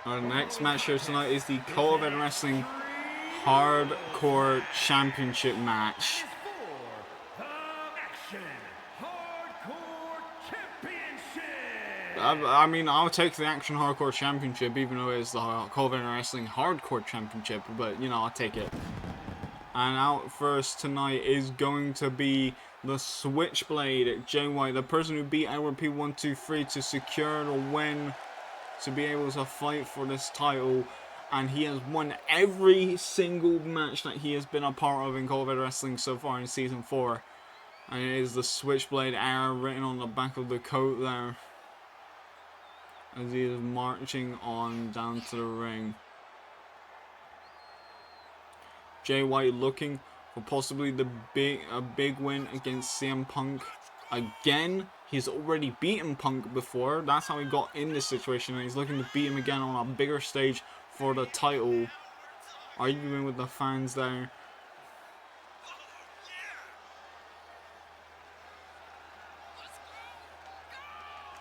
Our next match here tonight is the COEW Wrestling Hardcore Championship match. I mean, I'll take the Action Hardcore Championship, even though it's the COEW Wrestling Hardcore Championship, but, you know, I'll take it. And out first tonight is going to be the Switchblade, Jay White, the person who beat Edward P123 to secure the win, to be able to fight for this title. And he has won every single match that he has been a part of in COEW Wrestling so far in Season 4. And it is the Switchblade era written on the back of the coat there, as he is marching on down to the ring. Jay White looking for possibly a big win against CM Punk again. He's already beaten Punk before. That's how he got in this situation, and he's looking to beat him again on a bigger stage for the title. Arguing with the fans there.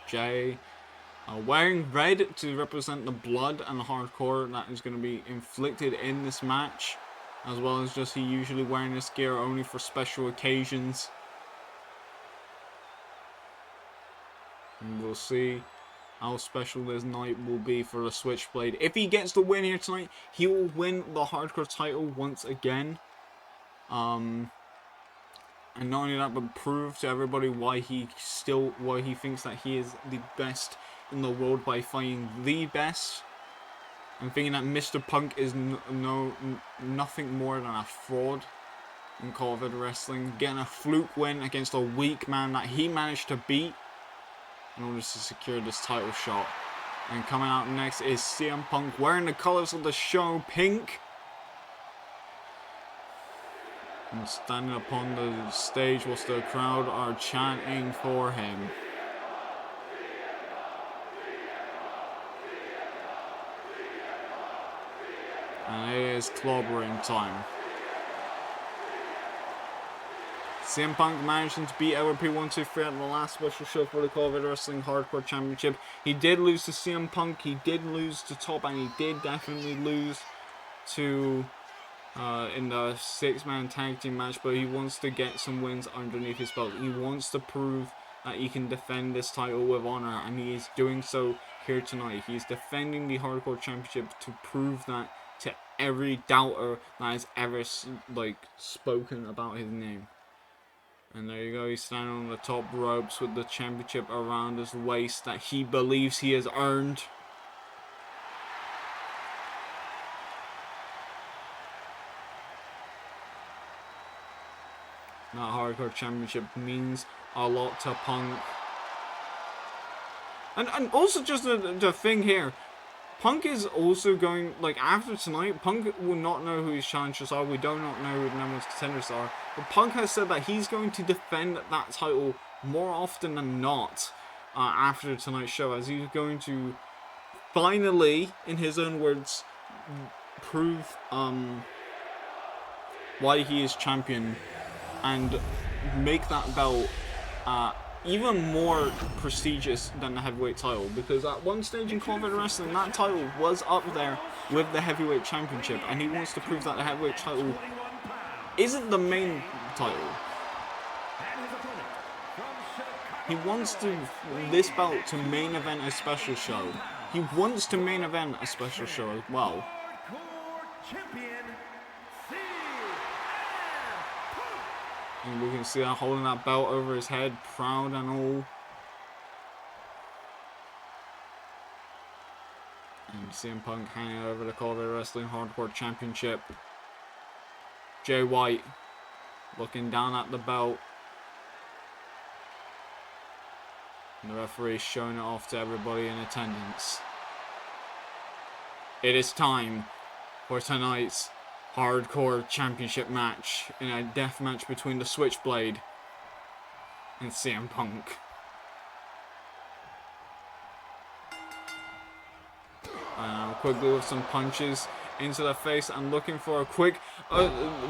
Jay wearing red to represent the blood and the hardcore that is going to be inflicted in this match, as well as just he usually wearing this gear only for special occasions. And we'll see how special this night will be for the Switchblade. If he gets the win here tonight, he will win the hardcore title once again. And not only that, but prove to everybody why he thinks that he is the best in the world by fighting the best. And thinking that Mr. Punk is nothing more than a fraud in COEW Wrestling. Getting a fluke win against a weak man that he managed to beat in order to secure this title shot. And coming out next is CM Punk wearing the colors of the show, pink. And standing upon the stage whilst the crowd are chanting for him. And it is clobbering time. CM Punk managing to beat Edward P123 at the last special show for the COEW Wrestling Hardcore Championship. He did lose to CM Punk, he did lose to Top, and he did definitely lose to in the 6-man tag team match, but he wants to get some wins underneath his belt. He wants to prove that he can defend this title with honor, and he is doing so here tonight. He's defending the Hardcore Championship to prove that to every doubter that has ever spoken about his name. And there you go, he's standing on the top ropes with the championship around his waist that he believes he has earned. That Hardcore Championship means a lot to Punk. And also just the thing here, Punk is also going, after tonight, Punk will not know who his challengers are. We do not know who the number 1 contenders are. But Punk has said that he's going to defend that title more often than not after tonight's show, as he's going to finally, in his own words, prove why he is champion and make that belt even more prestigious than the heavyweight title, because at one stage in COEW Wrestling, that title was up there with the heavyweight championship, and he wants to prove that the heavyweight title isn't the main title. He wants this belt to main event a special show. He wants to main event a special show as well. And we can see that holding that belt over his head, proud and all. And CM Punk hanging over the COEW Wrestling Hardcore Championship. Jay White looking down at the belt. And the referee showing it off to everybody in attendance. It is time for tonight's Hardcore Championship match in a death match between the Switchblade and CM Punk. Quickly with some punches into the face and looking for a quick,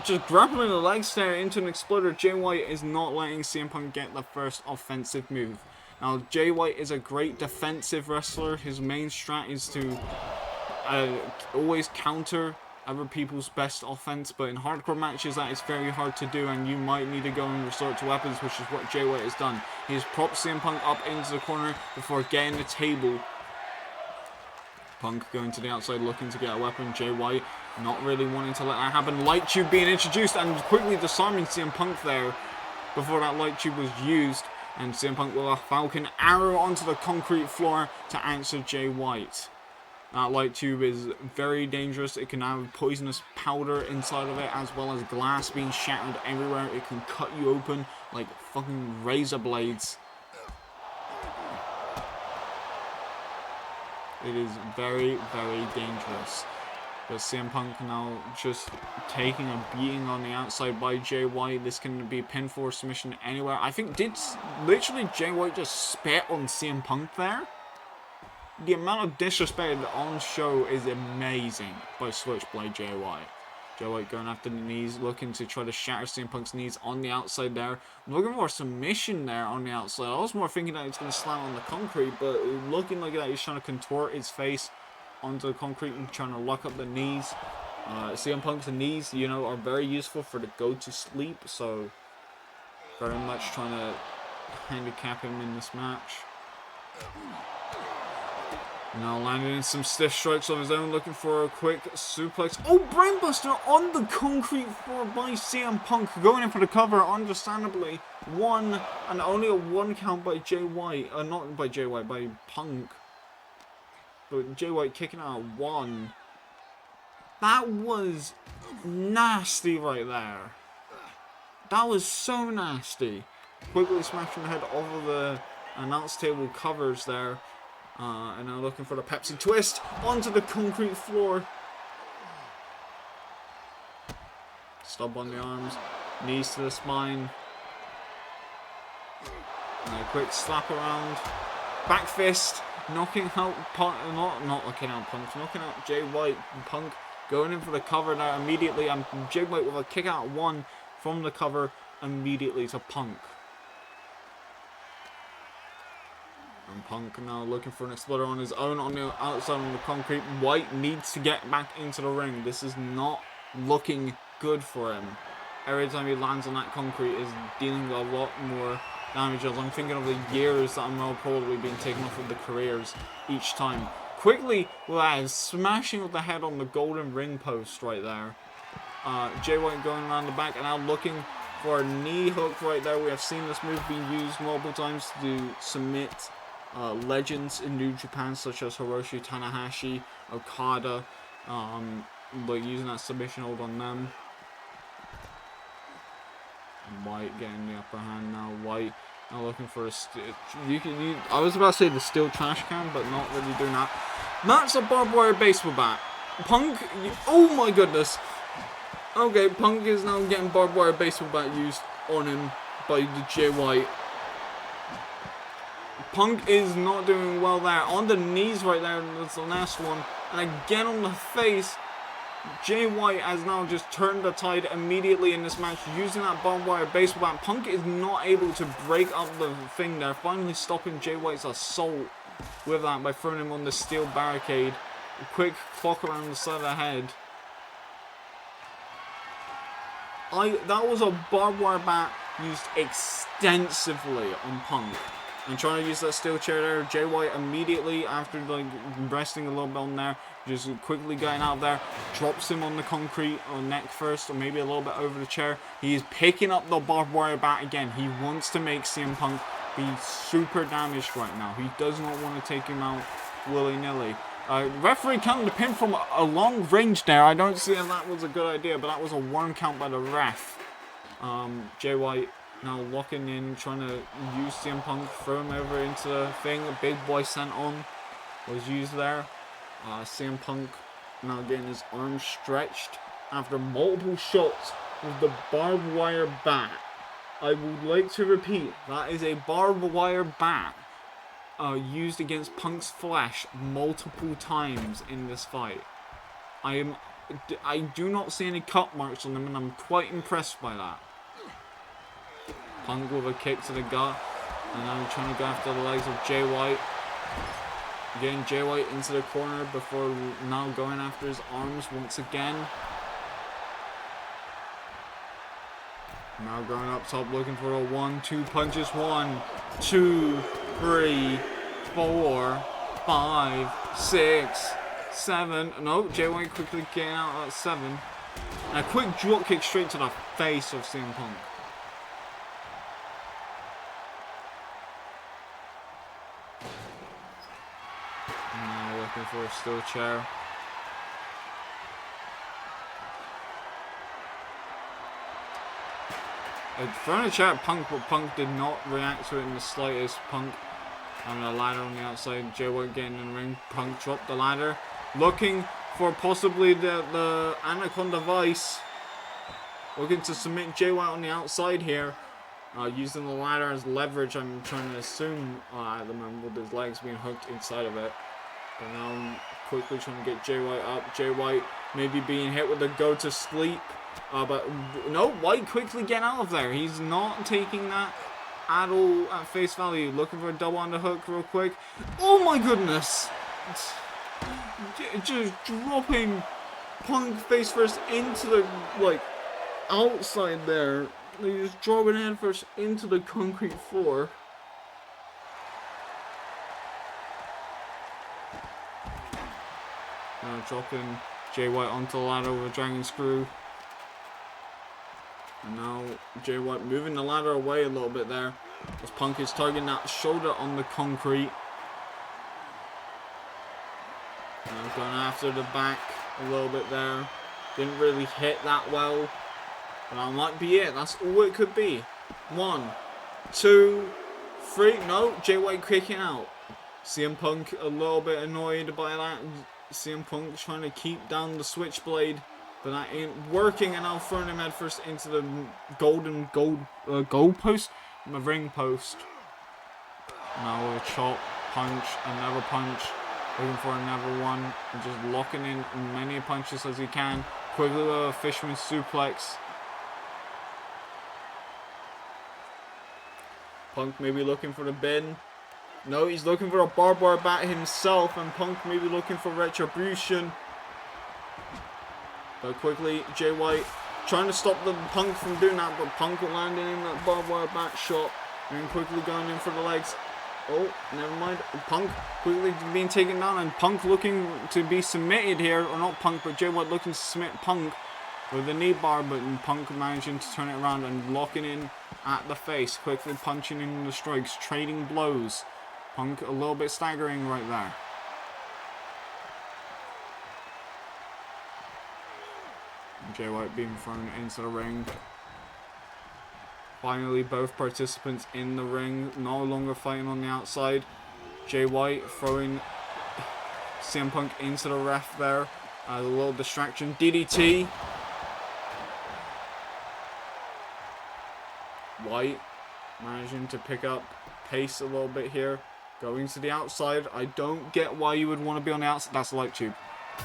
just grappling the legs there into an exploder. Jay White is not letting CM Punk get the first offensive move. Now, Jay White is a great defensive wrestler. His main strat is to always counter other people's best offense, but in hardcore matches that is very hard to do, and you might need to go and resort to weapons, which is what Jay White has done. He's propped CM Punk up into the corner before getting the table. Punk going to the outside looking to get a weapon. Jay White not really wanting to let that happen. Light tube being introduced and quickly disarming CM Punk there before that light tube was used, and CM Punk with a Falcon Arrow onto the concrete floor to answer Jay White. That light tube is very dangerous. It can have poisonous powder inside of it, as well as glass being shattered everywhere. It can cut you open like fucking razor blades. It is very, very dangerous. But CM Punk now just taking a beating on the outside by Jay White. This can be a pinfall submission anywhere. I think literally Jay White just spit on CM Punk there? The amount of disrespect on show is amazing by Switchblade Jay White. Jay White going after the knees, looking to try to shatter CM Punk's knees on the outside there. Looking for a submission there on the outside. I was more thinking that he's going to slam on the concrete, but looking like that he's trying to contort his face onto the concrete and trying to lock up the knees. CM Punk's knees, you know, are very useful for the go to sleep, so very much trying to handicap him in this match. Now landing in some stiff strikes of his own, looking for a quick suplex. Oh, brainbuster on the concrete floor by CM Punk, going in for the cover, understandably. One, and only a 1 count by Jay White. Not by Jay White, by Punk. But Jay White kicking out at 1. That was nasty right there. That was so nasty. Quickly smashing the head over the announce table covers there. And now looking for the Pepsi twist onto the concrete floor. Stub on the arms, knees to the spine. And a quick slap around. Back fist, knocking out Punk, not knocking out Punk, knocking out Jay White. Punk going in for the cover now immediately. And Jay White with a kick out 1 from the cover immediately to Punk. And Punk now looking for an exploder on his own on the outside on the concrete. White needs to get back into the ring. This is not looking good for him. Every time he lands on that concrete is dealing with a lot more damage. I'm thinking of the years that I'm well probably being taken off of the careers each time. Quickly, smashing with the head on the golden ring post right there. Jay White going around the back and now looking for a knee hook right there. We have seen this move being used multiple times to submit legends in New Japan, such as Hiroshi Tanahashi, Okada, but using that submission hold on them. And White getting the upper hand now. White now looking for a I was about to say the steel trash can, but not really doing that. That's a barbed wire baseball bat. Punk, oh my goodness. Okay, Punk is now getting barbed wire baseball bat used on him by the Jay White. Punk is not doing well there. On the knees right there, that's the last one. And again on the face. Jay White has now just turned the tide immediately in this match using that barbed wire baseball bat. Punk is not able to break up the thing there. Finally stopping Jay White's assault with that by throwing him on the steel barricade. A quick clock around the side of the head. That was a barbed wire bat used extensively on Punk. And trying to use that steel chair there. Jay White immediately, after like resting a little bit on there, just quickly getting out there, drops him on the concrete or neck first, or maybe a little bit over the chair. He is picking up the barbed wire bat again. He wants to make CM Punk be super damaged right now. He does not want to take him out willy-nilly. Referee counted the pin from a long range there. I don't see if that was a good idea, but that was a 1 count by the ref. Jay White now locking in, trying to use CM Punk, throw him over into the thing. A big boy sent on was used there. CM Punk now getting his arm stretched after multiple shots with the barbed wire bat. I would like to repeat, that is a barbed wire bat used against Punk's flesh multiple times in this fight. I do not see any cut marks on them, and I'm quite impressed by that. Punk with a kick to the gut, and now trying to go after the legs of Jay White. Getting Jay White into the corner before now going after his arms once again. Now going up top looking for a 1-2 punches. 1, 2, 3, 4, 5, 6, 7. No, Jay White quickly getting out at 7. And a quick drop kick straight to the face of CM Punk. Now looking for a steel chair. Throwing a chair at Punk, but Punk did not react to it in the slightest. Punk having a ladder on the outside. Jay White getting in the ring. Punk dropped the ladder. Looking for possibly the Anaconda Vice. Looking to submit Jay White on the outside here. Using the ladder as leverage, I'm trying to assume at the moment with his legs being hooked inside of it. But now I'm quickly trying to get Jay White up. Jay White maybe being hit with the go to sleep. But no, White quickly getting out of there. He's not taking that at all at face value. Looking for a double underhook real quick. Oh my goodness! Just dropping Punk face first into the, like, outside there. He's just dropping head first into the concrete floor. Now dropping Jay White onto the ladder with a dragon screw. And now Jay White moving the ladder away a little bit there, as Punk is targeting that shoulder on the concrete. Now going after the back a little bit there. Didn't really hit that well. But that might be it. That's all it could be. 1, 2, 3. No, Jay White kicking out. CM Punk a little bit annoyed by that. CM Punk trying to keep down the switchblade. But that ain't working, and now throwing him head first into the goal post, the ring post. Now with a chop, punch, another punch, looking for another one, and just locking in as many punches as he can. Quickly with a fisherman suplex. Punk maybe looking for the bin. No, he's looking for a barbed wire bat himself, and Punk maybe looking for retribution. But quickly, Jay White trying to stop the Punk from doing that, but Punk landing in that barbed wire bat shot, and then quickly going in for the legs. Oh, never mind. Punk quickly being taken down, and Punk looking to be submitted here, or not Punk, but Jay White looking to submit Punk with a knee bar, but Punk managing to turn it around and locking in at the face, quickly punching in the strikes, trading blows. Punk a little bit staggering right there. Jay White being thrown into the ring. Finally, both participants in the ring, no longer fighting on the outside. Jay White throwing CM Punk into the ref there. A little distraction. DDT. White managing to pick up pace a little bit here. Going to the outside. I don't get why you would want to be on the outside. That's a light tube.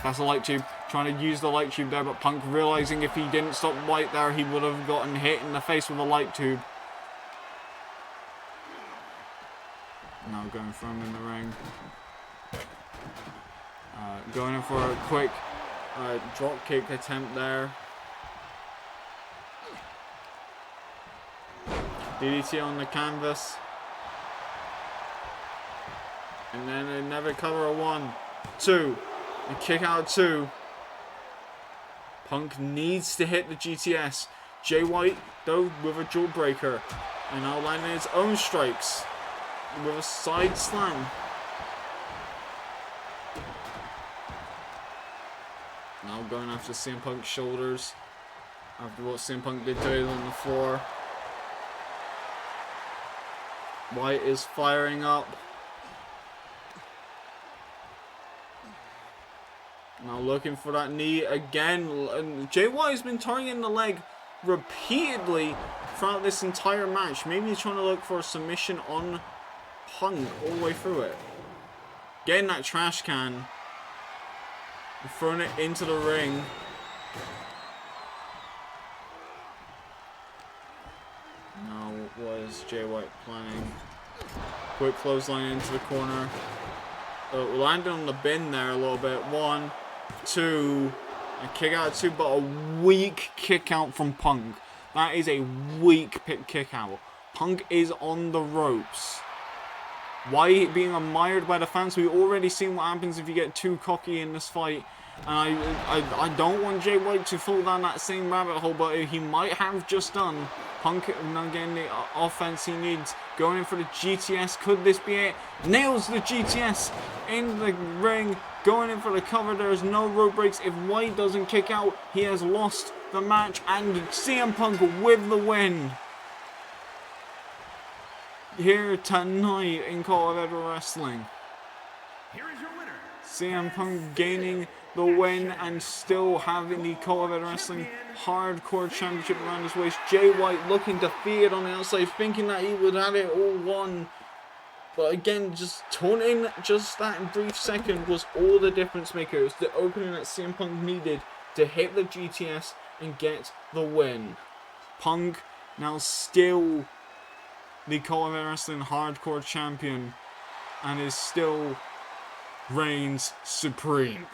That's a light tube. Trying to use the light tube there, but Punk realizing if he didn't stop White there, he would have gotten hit in the face with a light tube. Now going for him in the ring. Going in for a quick drop kick attempt there. DDT on the canvas. And then another cover of 1, 2. And kick out of 2. Punk needs to hit the GTS. Jay White, though, with a jawbreaker. And now landing his own strikes with a side slam. Now going after CM Punk's shoulders. After what CM Punk did to him on the floor. White is firing up. Now looking for that knee again. Jay White has been targeting the leg repeatedly throughout this entire match. Maybe he's trying to look for a submission on Punk all the way through it. Getting that trash can. And throwing it into the ring. Now what is Jay White planning? Quick clothesline into the corner. landed on the bin there a little bit. 1, 2, a kick out 2, but a weak kick out from Punk. That is a weak kick out. Punk is on the ropes. Why being admired by the fans? We've already seen what happens if you get too cocky in this fight. And I don't want Jay White to fall down that same rabbit hole, but he might have just done. Punk not getting the offense he needs. Going in for the GTS. Could this be it? Nails the GTS in the ring. Going in for the cover. There's no rope breaks. If White doesn't kick out, he has lost the match. And CM Punk with the win. Here tonight in COEW Wrestling. Here is your winner, CM Punk gaining the win and still having the COEW Wrestling Hardcore Championship around his waist. Jay White looking defeated on the outside, thinking that he would have it all won. But again, just taunting just that brief second was all the difference maker. It was the opening that CM Punk needed to hit the GTS and get the win. Punk now still the COEW Wrestling Hardcore Champion and is still reigns supreme.